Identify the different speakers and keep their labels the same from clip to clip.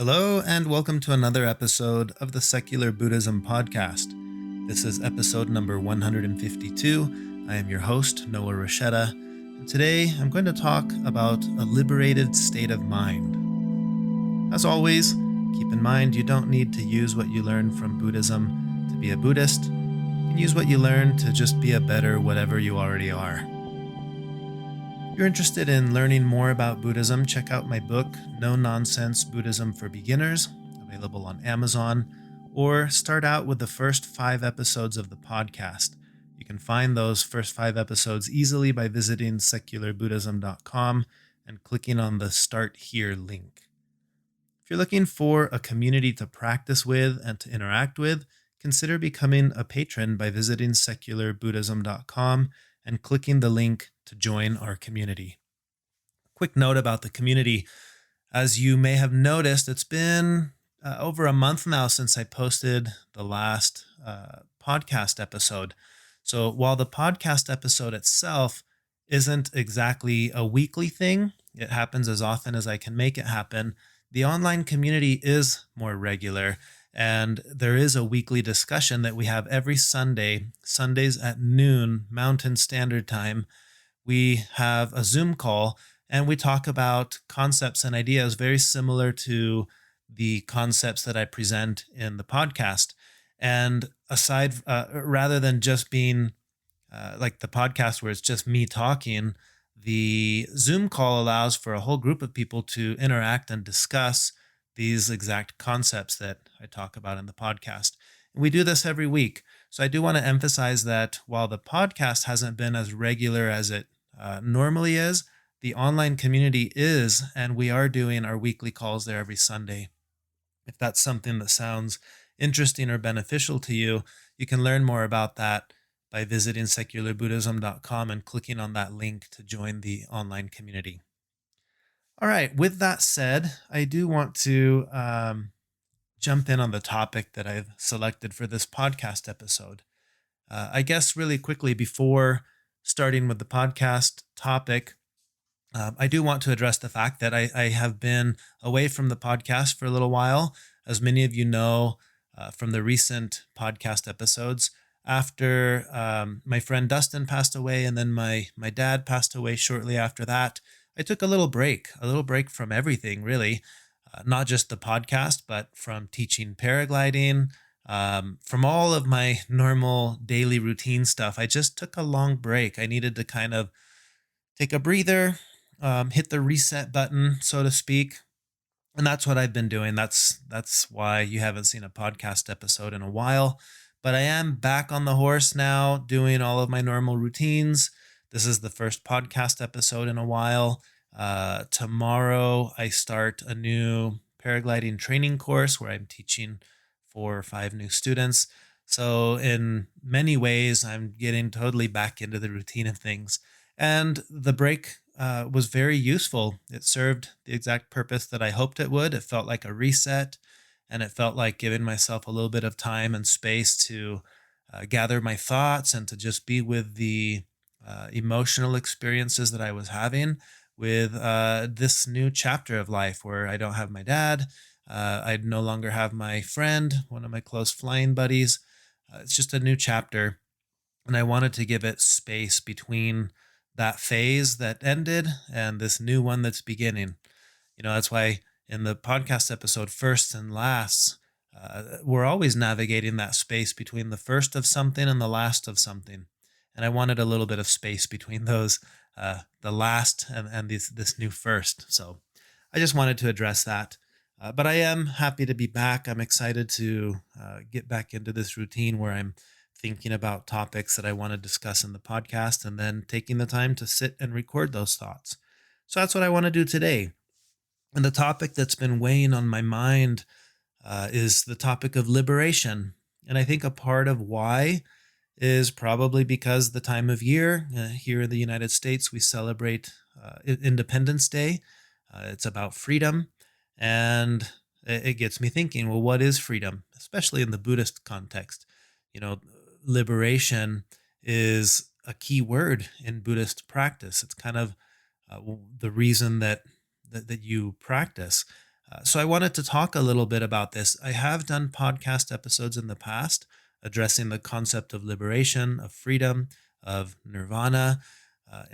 Speaker 1: Hello, and welcome to another episode of the Secular Buddhism Podcast. This is episode number 152. I am your host, Noah Rochetta, and today I'm going to talk about a liberated state of mind. As always, keep in mind you don't need to use what you learn from Buddhism to be a Buddhist. You can use what you learn to just be a better whatever you already are. If you're interested in learning more about Buddhism, check out my book, No Nonsense Buddhism for Beginners, available on Amazon, or start out with the first 5 episodes of the podcast. You can find those first 5 episodes easily by visiting secularbuddhism.com and clicking on the Start Here link. If you're looking for a community to practice with and to interact with, consider becoming a patron by visiting secularbuddhism.com and clicking the link to join our community. Quick note about the community. As you may have noticed, it's been over a month now since I posted the last podcast episode. So while the podcast episode itself isn't exactly a weekly thing, it happens as often as I can make it happen, the online community is more regular. And there is a weekly discussion that we have every Sundays at noon Mountain Standard Time. We have a Zoom call and we talk about concepts and ideas very similar to the concepts that I present in the podcast. And rather than just being like the podcast where it's just me talking, the Zoom call allows for a whole group of people to interact and discuss these exact concepts that I talk about in the podcast. And we do this every week. So I do want to emphasize that while the podcast hasn't been as regular as it normally is, the online community is, and we are doing our weekly calls there every Sunday. If that's something that sounds interesting or beneficial to you, you can learn more about that by visiting secularbuddhism.com and clicking on that link to join the online community. All right, with that said, I do want to jump in on the topic that I've selected for this podcast episode. I guess really quickly before starting with the podcast topic, I do want to address the fact that I have been away from the podcast for a little while. As many of you know from the recent podcast episodes, after my friend Dustin passed away and then my dad passed away shortly after that, I took a little break from everything, really, not just the podcast, but from teaching paragliding, from all of my normal daily routine stuff. I just took a long break. I needed to kind of take a breather, hit the reset button, so to speak. And that's what I've been doing. That's why you haven't seen a podcast episode in a while. But I am back on the horse now, doing all of my normal routines. This is the first podcast episode in a while. Tomorrow I start a new paragliding training course where I'm teaching 4 or 5 new students. So in many ways, I'm getting totally back into the routine of things. And the break was very useful. It served the exact purpose that I hoped it would. It felt like a reset, and it felt like giving myself a little bit of time and space to gather my thoughts and to just be with the emotional experiences that I was having with this new chapter of life where I don't have my dad. I no longer have my friend, one of my close flying buddies. It's just a new chapter. And I wanted to give it space between that phase that ended and this new one that's beginning. That's why in the podcast episode, First and Lasts, we're always navigating that space between the first of something and the last of something. And I wanted a little bit of space between those, the last and this new first. So I just wanted to address that. But I am happy to be back. I'm excited to get back into this routine where I'm thinking about topics that I want to discuss in the podcast and then taking the time to sit and record those thoughts. So that's what I want to do today. And the topic that's been weighing on my mind is the topic of liberation. And I think a part of why is probably because the time of year. Here in the United States, we celebrate Independence Day. It's about freedom. And it gets me thinking, well, what is freedom? Especially in the Buddhist context. Liberation is a key word in Buddhist practice. It's kind of the reason that you practice. So I wanted to talk a little bit about this. I have done podcast episodes in the past addressing the concept of liberation, of freedom, of nirvana,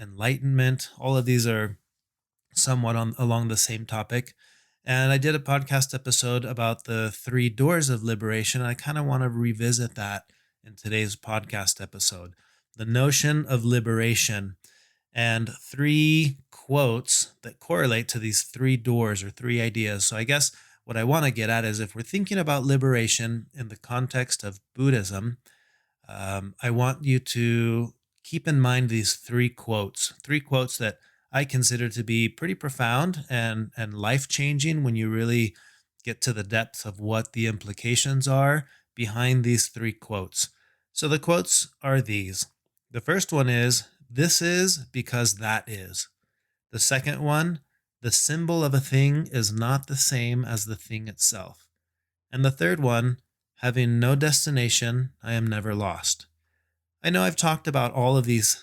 Speaker 1: enlightenment. All of these are somewhat along the same topic. And I did a podcast episode about the three doors of liberation. I kind of want to revisit that in today's podcast episode. The notion of liberation and three quotes that correlate to these three doors or three ideas. So I guess what I want to get at is if we're thinking about liberation in the context of Buddhism, I want you to keep in mind these three quotes that I consider to be pretty profound and life changing when you really get to the depths of what the implications are behind these three quotes. So the quotes are these. The first one is, "This is because that is." The second one, "The symbol of a thing is not the same as the thing itself." And the third one, "Having no destination, I am never lost." I know I've talked about all of these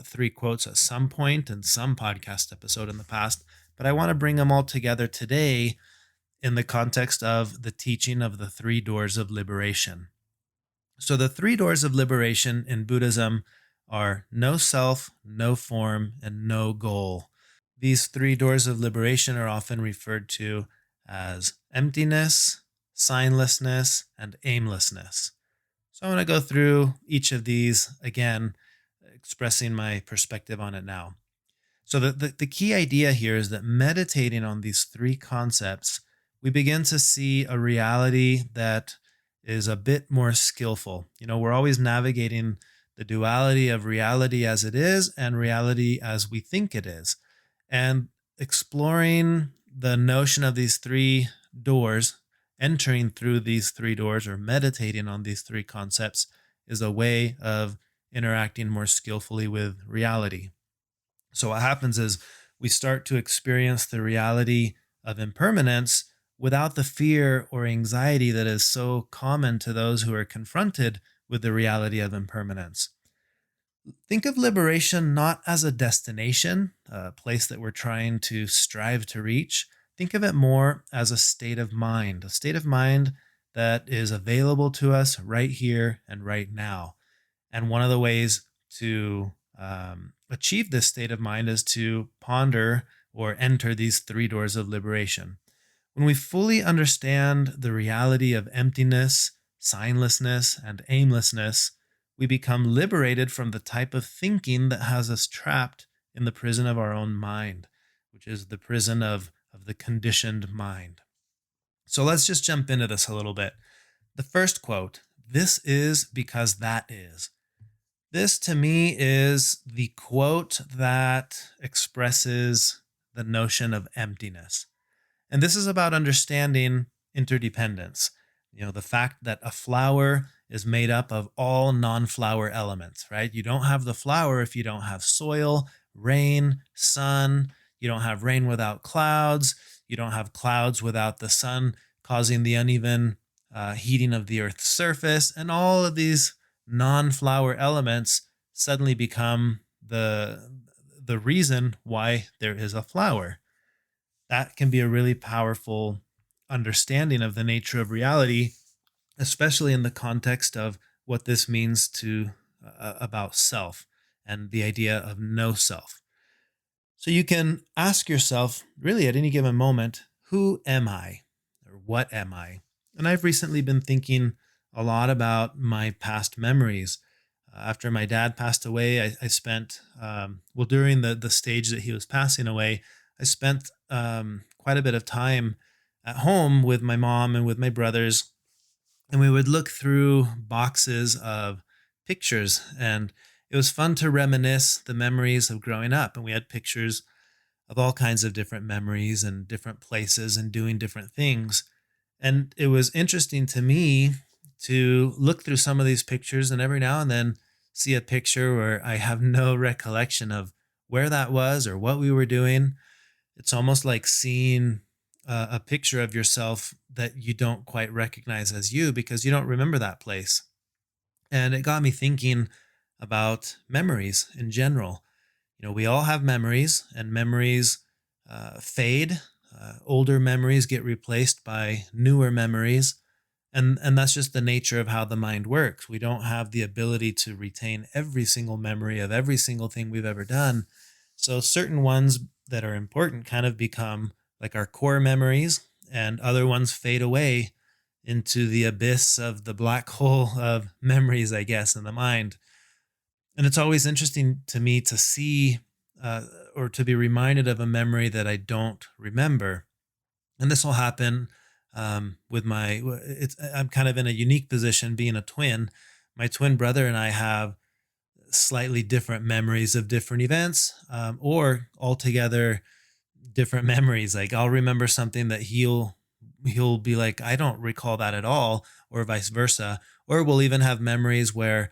Speaker 1: three quotes at some point in some podcast episode in the past, but I want to bring them all together today in the context of the teaching of the three doors of liberation. So, the three doors of liberation in Buddhism are no self, no form, and no goal. These three doors of liberation are often referred to as emptiness, signlessness, and aimlessness. So I want to go through each of these again, expressing my perspective on it now. So the key idea here is that meditating on these three concepts, we begin to see a reality that is a bit more skillful. We're always navigating the duality of reality as it is and reality as we think it is. And exploring the notion of these three doors, entering through these three doors or meditating on these three concepts is a way of interacting more skillfully with reality. So, what happens is we start to experience the reality of impermanence without the fear or anxiety that is so common to those who are confronted with the reality of impermanence. Think of liberation not as a destination, a place that we're trying to strive to reach. Think of it more as a state of mind that is available to us right here and right now. And one of the ways to achieve this state of mind is to ponder or enter these three doors of liberation. When we fully understand the reality of emptiness, signlessness, and aimlessness, we become liberated from the type of thinking that has us trapped in the prison of our own mind, which is the prison of the conditioned mind. So let's just jump into this a little bit. The first quote, "This is because that is." This to me is the quote that expresses the notion of emptiness. And this is about understanding interdependence. The fact that a flower is made up of all non-flower elements, right? You don't have the flower if you don't have soil, rain, sun. You don't have rain without clouds. You don't have clouds without the sun causing the uneven heating of the earth's surface. And all of these non-flower elements suddenly become the reason why there is a flower. That can be a really powerful understanding of the nature of reality, especially in the context of what this means to about self and the idea of no self. So you can ask yourself, really at any given moment, who am I or what am I? And I've recently been thinking a lot about my past memories. After my dad passed away, I spent, during the stage that he was passing away, I spent quite a bit of time at home with my mom and with my brothers, and we would look through boxes of pictures, and it was fun to reminisce the memories of growing up. And we had pictures of all kinds of different memories and different places and doing different things. And it was interesting to me to look through some of these pictures and every now and then see a picture where I have no recollection of where that was or what we were doing. It's almost like seeing a picture of yourself that you don't quite recognize as you because you don't remember that place. And it got me thinking about memories in general. We all have memories, and memories fade. Older memories get replaced by newer memories. And that's just the nature of how the mind works. We don't have the ability to retain every single memory of every single thing we've ever done. So certain ones that are important kind of become like our core memories, and other ones fade away into the abyss of the black hole of memories, I guess, in the mind. And it's always interesting to me to see uh, or to be reminded of a memory that I don't remember. And this will happen with my. I'm kind of in a unique position being a twin. My twin brother and I have slightly different memories of different events, or altogether different memories. Like I'll remember something that he'll be like, I don't recall that at all, or vice versa. Or we'll even have memories where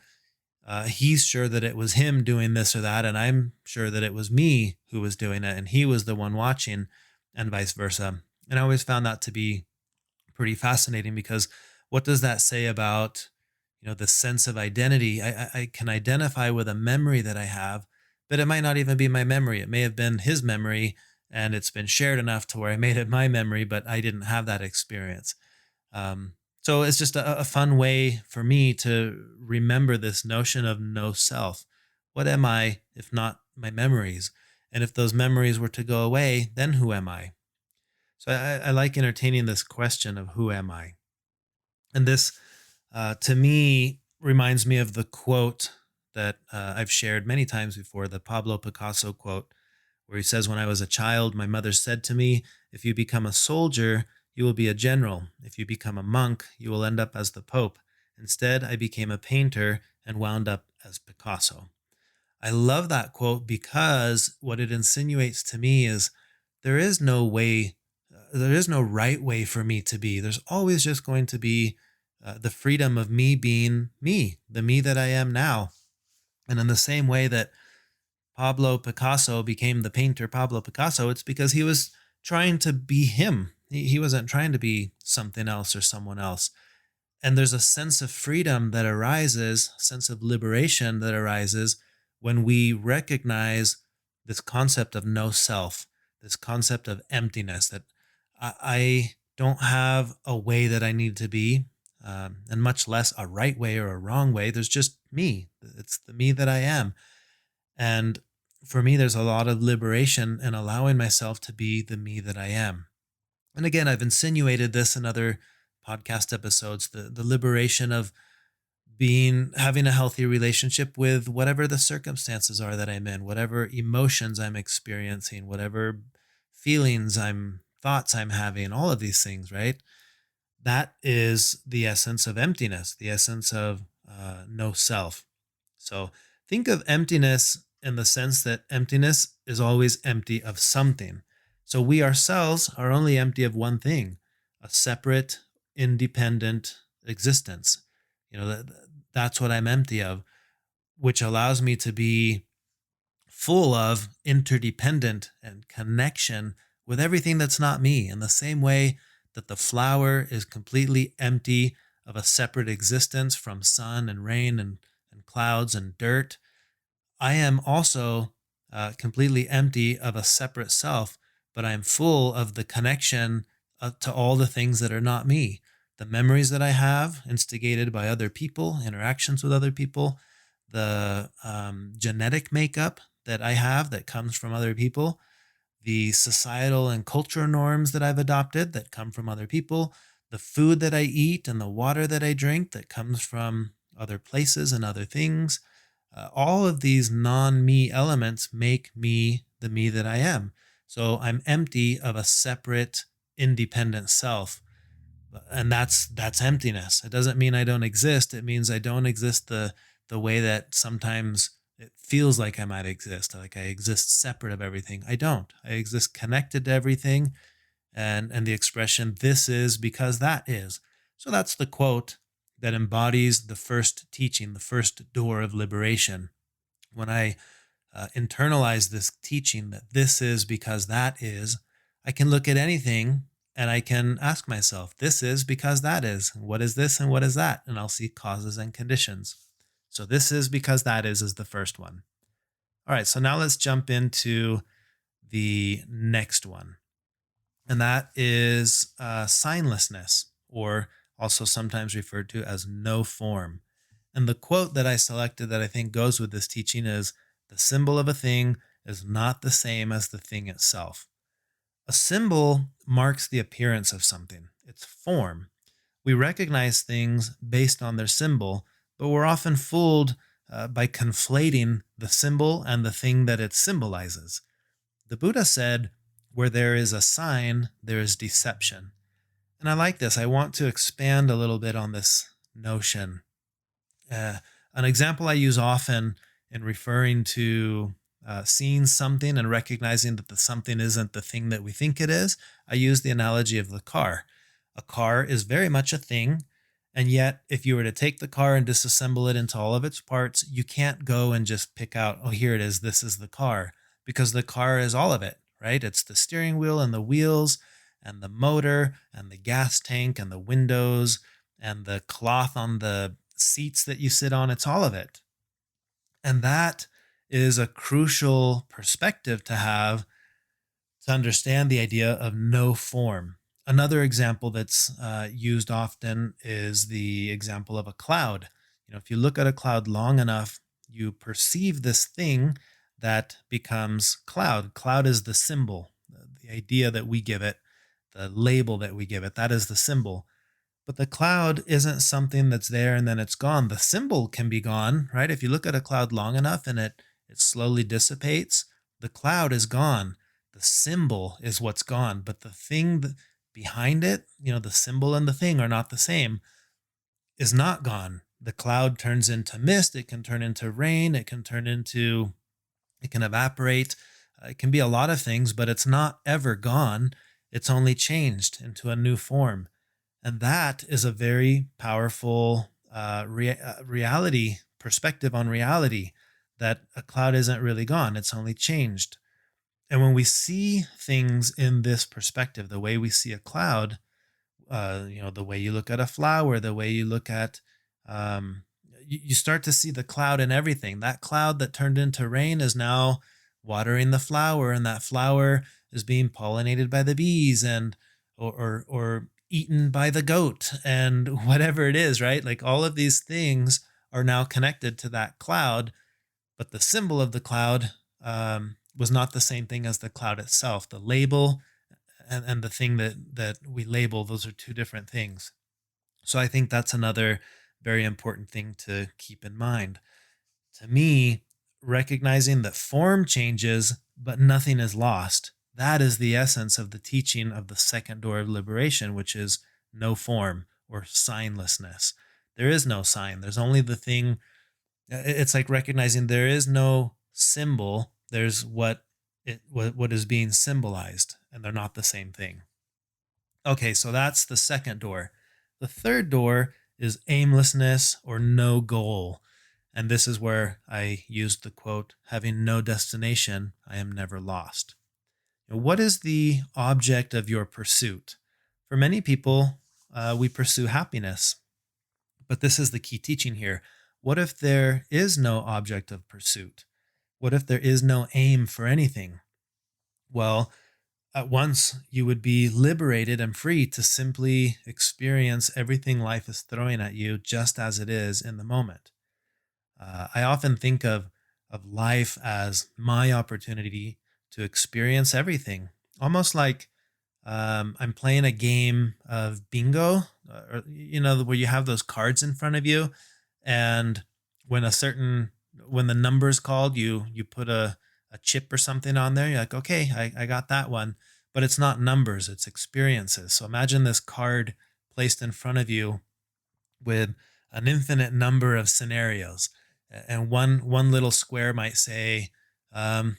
Speaker 1: he's sure that it was him doing this or that, and I'm sure that it was me who was doing it, and he was the one watching, and vice versa. And I always found that to be pretty fascinating because what does that say about the sense of identity? I can identify with a memory that I have, but it might not even be my memory. It may have been his memory, and it's been shared enough to where I made it my memory, but I didn't have that experience. So it's just a fun way for me to remember this notion of no self. What am I if not my memories? And if those memories were to go away, then who am I? So I like entertaining this question of who am I? And this, to me, reminds me of the quote that I've shared many times before, the Pablo Picasso quote, where he says, "When I was a child, my mother said to me, if you become a soldier, you will be a general. If you become a monk, you will end up as the Pope. Instead, I became a painter and wound up as Picasso." I love that quote because what it insinuates to me is there is no way, there is no right way for me to be. There's always just going to be the freedom of me being me, the me that I am now. And in the same way that Pablo Picasso became the painter Pablo Picasso, it's because he was trying to be him. He wasn't trying to be something else or someone else. And there's a sense of freedom that arises, a sense of liberation that arises when we recognize this concept of no self, this concept of emptiness, that I don't have a way that I need to be, and much less a right way or a wrong way. There's just me. It's the me that I am. And for me, there's a lot of liberation in allowing myself to be the me that I am. And again, I've insinuated this in other podcast episodes, the liberation of having a healthy relationship with whatever the circumstances are that I'm in, whatever emotions I'm experiencing, whatever thoughts I'm having, all of these things, right? That is the essence of emptiness, the essence of no self. So think of emptiness in the sense that emptiness is always empty of something. So we ourselves are only empty of one thing, a separate, independent existence. That's what I'm empty of, which allows me to be full of interdependent and connection with everything that's not me, in the same way that the flower is completely empty of a separate existence from sun and rain and clouds and dirt. I am also completely empty of a separate self, but I am full of the connection to all the things that are not me. The memories that I have, instigated by other people, interactions with other people, the genetic makeup that I have that comes from other people, the societal and cultural norms that I've adopted that come from other people, the food that I eat and the water that I drink that comes from other places and other things. All of these non me elements make me the me that I am. So I'm empty of a separate, independent self. And that's emptiness. It doesn't mean I don't exist. It means I don't exist the way that sometimes it feels like I might exist, like I exist separate of everything. I don't. I exist connected to everything, and the expression "this is because that is." So that's the quote that embodies the first teaching, the first door of liberation. When I internalize this teaching that this is because that is, I can look at anything and I can ask myself, this is because that is. What is this and what is that? And I'll see causes and conditions. So this is because that is the first one. All right, so now let's jump into the next one. and that is signlessness, or also sometimes referred to as no form. And the quote that I selected that I think goes with this teaching is: the symbol of a thing is not the same as the thing itself. A symbol marks the appearance of something, its form. We recognize things based on their symbol, but we're often fooled by conflating the symbol and the thing that it symbolizes. The Buddha said, where there is a sign, there is deception. And I like this. I want to expand a little bit on this notion. Uh, an example I use often in referring to seeing something and recognizing that the something isn't the thing that we think it is, I use the analogy of the car. A car is very much a thing. And yet, if you were to take the car and disassemble it into all of its parts, you can't go and just pick out, oh, here it is, this is the car, because the car is all of it, right? It's the steering wheel and the wheels and the motor and the gas tank and the windows and the cloth on the seats that you sit on. It's all of it. And that is a crucial perspective to have to understand the idea of no form. Another example that's used often is the example of a cloud. If you look at a cloud long enough, you perceive this thing that becomes cloud. Cloud is the symbol, the idea that we give it, the label that we give it. That is the symbol. But the cloud isn't something that's there and then it's gone. The symbol can be gone, right? If you look at a cloud long enough and it slowly dissipates, the cloud is gone. The symbol is what's gone, but the thing behind it, the symbol and the thing are not the same, is not gone. The cloud turns into mist, it can turn into rain, it can evaporate. It can be a lot of things, but it's not ever gone. It's only changed into a new form. And that is a very powerful reality perspective on reality, that a cloud isn't really gone, it's only changed. And when we see things in this perspective, the way we see a cloud, the way you look at a flower, the way you look at, um, you start to see the cloud in everything. That cloud that turned into rain is now watering the flower, and that flower is being pollinated by the bees and or eaten by the goat and whatever it is, right? Like all of these things are now connected to that cloud, but the symbol of the cloud was not the same thing as the cloud itself. The label and the thing that we label, those are two different things. So I think that's another very important thing to keep in mind. To me, recognizing that form changes, but nothing is lost. That is the essence of the teaching of the second door of liberation, which is no form or signlessness. There is no sign. There's only the thing. It's like recognizing there is no symbol. There's what is being symbolized, and they're not the same thing. Okay, so that's the second door. The third door is aimlessness or no goal. And this is where I used the quote, having no destination, I am never lost. What is the object of your pursuit? For many people, we pursue happiness, but this is the key teaching here. What if there is no object of pursuit? What if there is no aim for anything? Well, at once you would be liberated and free to simply experience everything life is throwing at you just as it is in the moment. I often think of life as my opportunity to experience everything, almost like I'm playing a game of bingo, or where you have those cards in front of you, and when a certain when the number's called, you put a chip or something on there. You're like, okay, I got that one, but it's not numbers, it's experiences. So imagine this card placed in front of you with an infinite number of scenarios, and one little square might say, um,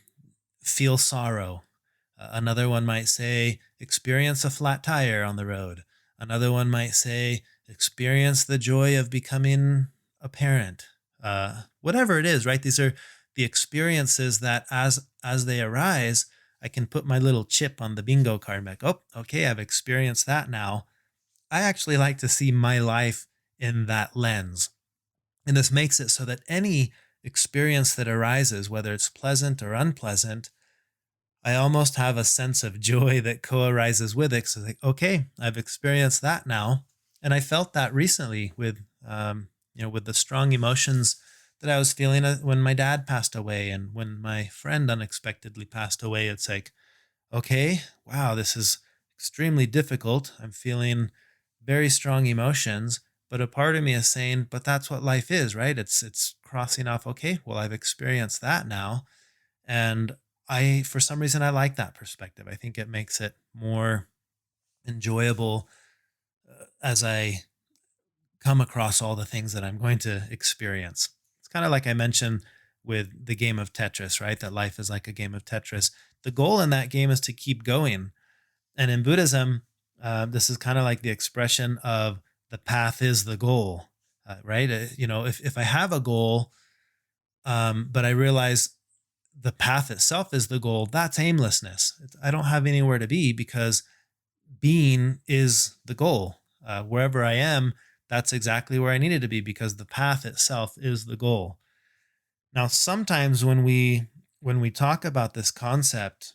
Speaker 1: feel sorrow. Another one might say, experience a flat tire on the road. Another one might say, experience the joy of becoming a parent. Whatever it is, right? These are the experiences that as they arise, I can put my little chip on the bingo card and be like, oh, okay, I've experienced that now. I actually like to see my life in that lens. And this makes it so that any experience that arises, whether it's pleasant or unpleasant, I almost have a sense of joy that co-arises with it. So like, okay, I've experienced that now. And I felt that recently with, with the strong emotions that I was feeling when my dad passed away and when my friend unexpectedly passed away. It's like, okay, wow, this is extremely difficult. I'm feeling very strong emotions, but a part of me is saying, but that's what life is, right? It's crossing off, okay, well, I've experienced that now. And for some reason, I like that perspective. I think it makes it more enjoyable as I come across all the things that I'm going to experience. It's kind of like I mentioned with the game of Tetris, right? That life is like a game of Tetris. The goal in that game is to keep going. And in Buddhism, this is kind of like the expression of the path is the goal, right? If I have a goal, but I realize the path itself is the goal, that's aimlessness. I don't have anywhere to be because being is the goal. Wherever I am, that's exactly where I needed to be because the path itself is the goal. Now, sometimes when we talk about this concept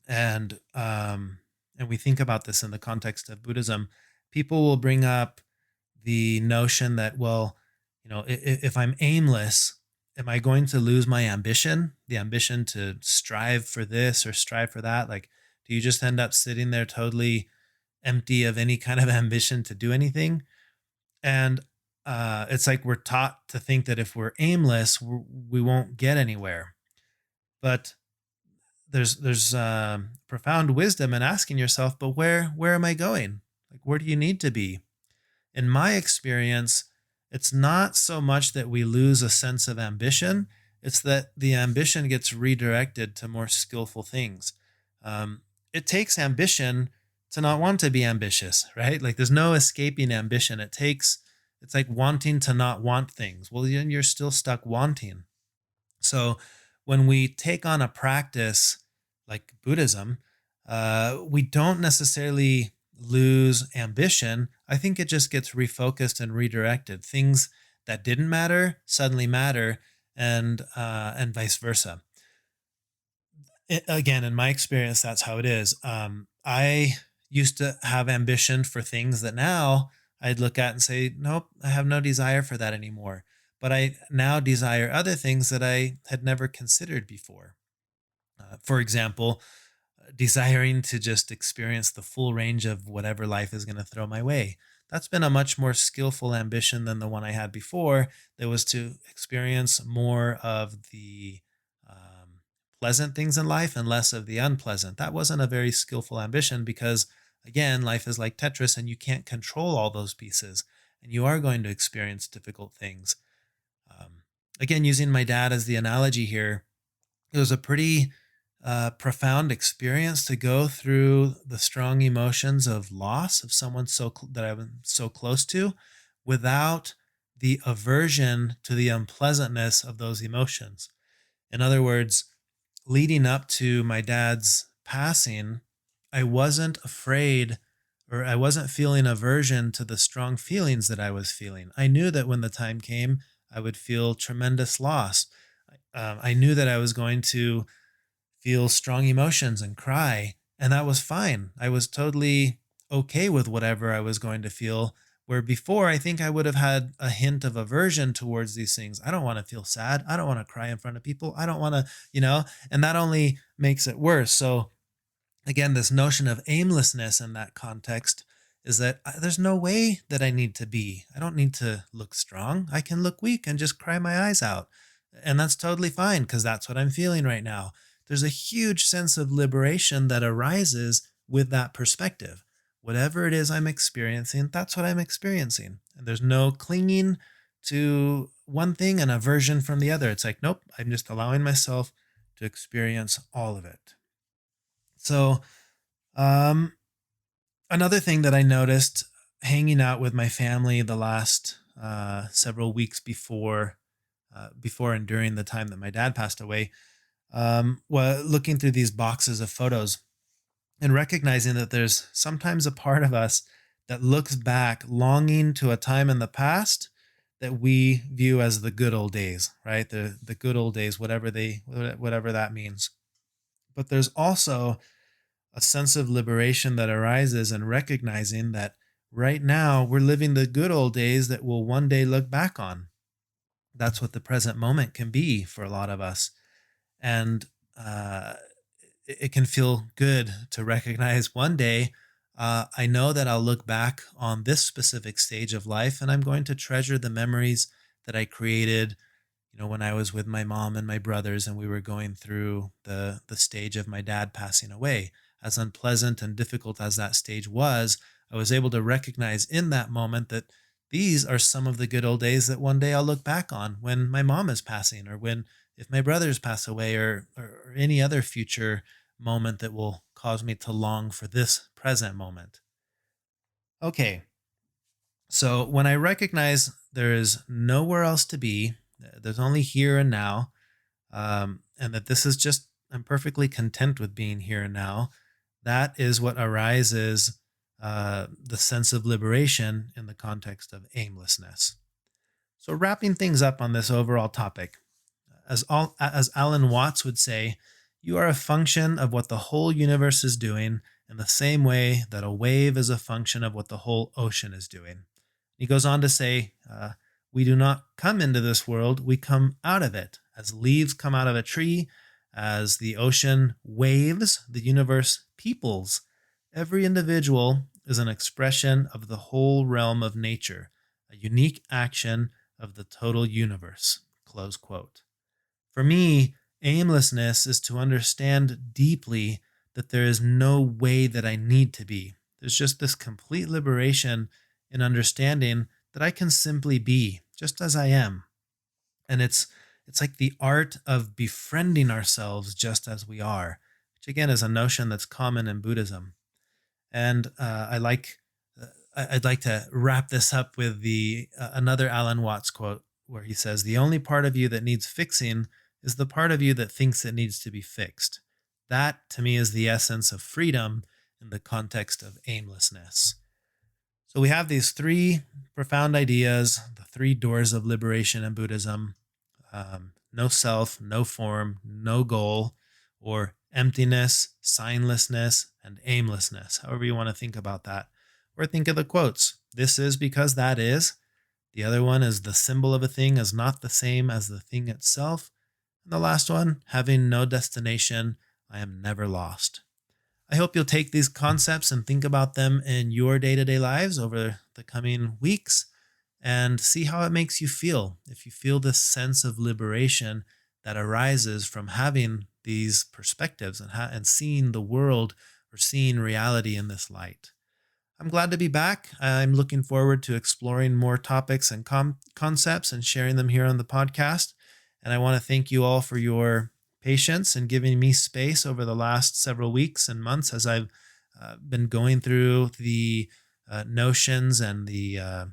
Speaker 1: and we think about this in the context of Buddhism, people will bring up the notion that, well, if I'm aimless, am I going to lose my ambition, the ambition to strive for this or strive for that? Like, do you just end up sitting there totally empty of any kind of ambition to do anything? And it's like we're taught to think that if we're aimless, we won't get anywhere. But there's profound wisdom in asking yourself, but where am I going? Like, where do you need to be? In my experience, it's not so much that we lose a sense of ambition, it's that the ambition gets redirected to more skillful things. It takes ambition to not want to be ambitious, right? Like there's no escaping ambition. It's like wanting to not want things. Well, then you're still stuck wanting. So when we take on a practice like Buddhism, we don't necessarily lose ambition. I think it just gets refocused and redirected. Things that didn't matter suddenly matter, and vice versa. Again, in my experience, that's how it is. I used to have ambition for things that now I'd look at and say, nope, I have no desire for that anymore. But I now desire other things that I had never considered before. For example, desiring to just experience the full range of whatever life is going to throw my way. That's been a much more skillful ambition than the one I had before. That was to experience more of the pleasant things in life and less of the unpleasant. That wasn't a very skillful ambition because, again, life is like Tetris and you can't control all those pieces. And you are going to experience difficult things. Um, Again, using my dad as the analogy here, it was a pretty profound experience to go through the strong emotions of loss of someone that I was so close to, without the aversion to the unpleasantness of those emotions. In other words, leading up to my dad's passing, I wasn't afraid or I wasn't feeling aversion to the strong feelings that I was feeling. I knew that when the time came, I would feel tremendous loss. I knew that I was going to feel strong emotions and cry. And that was fine. I was totally okay with whatever I was going to feel. Where before, I think I would have had a hint of aversion towards these things. I don't want to feel sad. I don't want to cry in front of people. I don't want and that only makes it worse. So, again, this notion of aimlessness in that context is that there's no way that I need to be. I don't need to look strong. I can look weak and just cry my eyes out. And that's totally fine because that's what I'm feeling right now. There's a huge sense of liberation that arises with that perspective. Whatever it is I'm experiencing, that's what I'm experiencing. And there's no clinging to one thing and aversion from the other. It's like, nope, I'm just allowing myself to experience all of it. So, um, another thing that I noticed hanging out with my family the last several weeks before and during the time that my dad passed away, well, looking through these boxes of photos and recognizing that there's sometimes a part of us that looks back longing to a time in the past that we view as the good old days, right? The good old days, whatever that means. But there's also a sense of liberation that arises in recognizing that right now we're living the good old days that we'll one day look back on. That's what the present moment can be for a lot of us. And uh, it can feel good to recognize one day, I know that I'll look back on this specific stage of life and I'm going to treasure the memories that I created, when I was with my mom and my brothers and we were going through the stage of my dad passing away. As unpleasant and difficult as that stage was, I was able to recognize in that moment that these are some of the good old days that one day I'll look back on when my mom is passing, or when if my brothers pass away, or any other future moment that will cause me to long for this present moment. Okay, so when I recognize there is nowhere else to be, there's only here and now, and that this is just, I'm perfectly content with being here and now, that is what arises the sense of liberation in the context of aimlessness. So, wrapping things up on this overall topic, as Alan Watts would say, you are a function of what the whole universe is doing in the same way that a wave is a function of what the whole ocean is doing. He goes on to say, we do not come into this world, we come out of it. As leaves come out of a tree, as the ocean waves, the universe peoples. Every individual is an expression of the whole realm of nature, a unique action of the total universe. Close quote. For me, aimlessness is to understand deeply that there is no way that I need to be. There's just this complete liberation in understanding that I can simply be just as I am. And it's like the art of befriending ourselves just as we are, which again is a notion that's common in Buddhism. And I'd like to wrap this up with the another Alan Watts quote, where he says, "The only part of you that needs fixing is the part of you that thinks it needs to be fixed." That, to me, is the essence of freedom in the context of aimlessness. So we have these three profound ideas, the three doors of liberation in Buddhism: no self, no form, no goal, or emptiness, signlessness, and aimlessness, however you want to think about that. Or think of the quotes: "This is because that is." The other one is, "The symbol of a thing is not the same as the thing itself." And the last one, "Having no destination, I am never lost." I hope you'll take these concepts and think about them in your day to day lives over the coming weeks and see how it makes you feel. If you feel this sense of liberation that arises from having these perspectives and seeing the world or seeing reality in this light. I'm glad to be back. I'm looking forward to exploring more topics and concepts and sharing them here on the podcast. And I want to thank you all for your patience and giving me space over the last several weeks and months as I've been going through the notions and the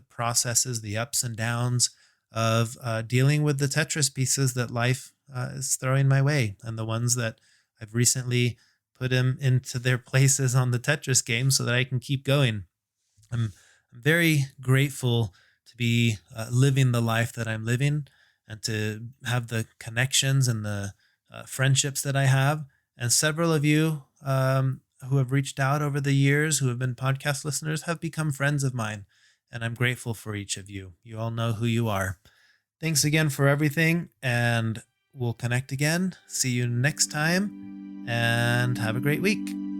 Speaker 1: processes, the ups and downs of dealing with the Tetris pieces that life is throwing my way, and the ones that I've recently put them into their places on the Tetris game so that I can keep going. I'm very grateful to be living the life that I'm living and to have the connections and the friendships that I have. And several of you who have reached out over the years, who have been podcast listeners, have become friends of mine. And I'm grateful for each of you. You all know who you are. Thanks again for everything. And we'll connect again. See you next time. And have a great week.